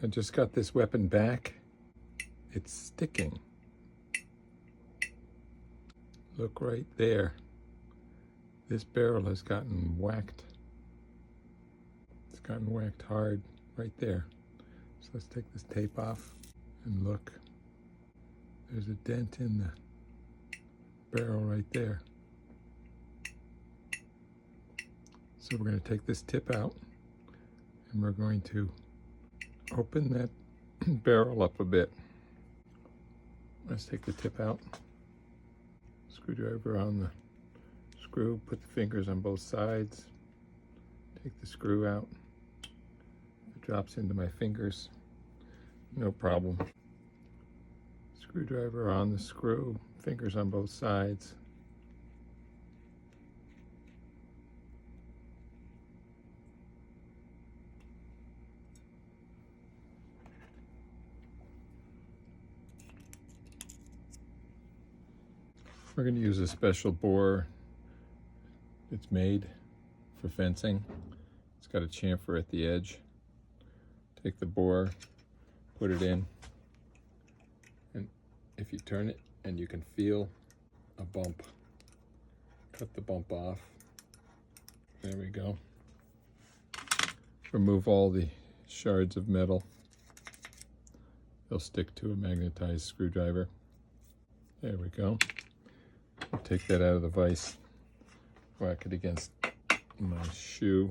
I just got this weapon back. It's sticking. Look right there. This barrel has gotten whacked. It's gotten whacked hard right there. So let's take this tape off and look. There's a dent in the barrel right there. So we're going to take this tip out and we're going to open that barrel up a bit. Let's take the tip out. Screwdriver on the screw, put the fingers on both sides. Take the screw out. If it drops into my fingers, no problem. Screwdriver on the screw, fingers on both sides. We're going to use a special bore. It's made for fencing. It's got a chamfer at the edge. Take the bore, put it in, and if you turn it and you can feel a bump, cut the bump off. There we go. Remove all the shards of metal. They'll stick to a magnetized screwdriver. There we go. Take that out of the vise, whack it against my shoe,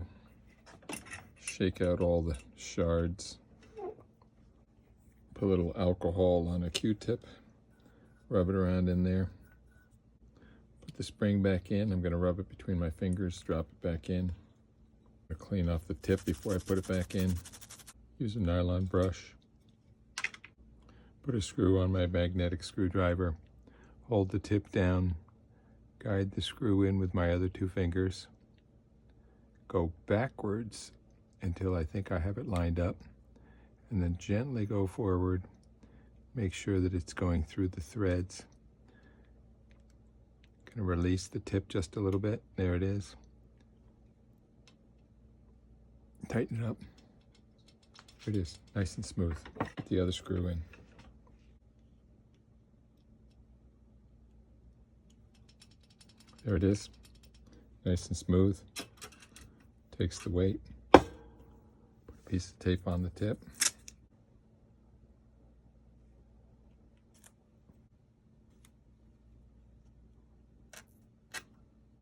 shake out all the shards, put a little alcohol on a Q-tip, rub it around in there, put the spring back in. I'm going to rub it between my fingers, drop it back in. Clean off the tip before I put it back in. Use a nylon brush. Put a screw on my magnetic screwdriver. Hold the tip down. Guide the screw in with my other two fingers. Go backwards until I think I have it lined up, and then gently go forward. Make sure that it's going through the threads. Gonna release the tip just a little bit. There it is. Tighten it up. There it is, nice and smooth. Put the other screw in. There it is, nice and smooth. Takes the weight. Put a piece of tape on the tip.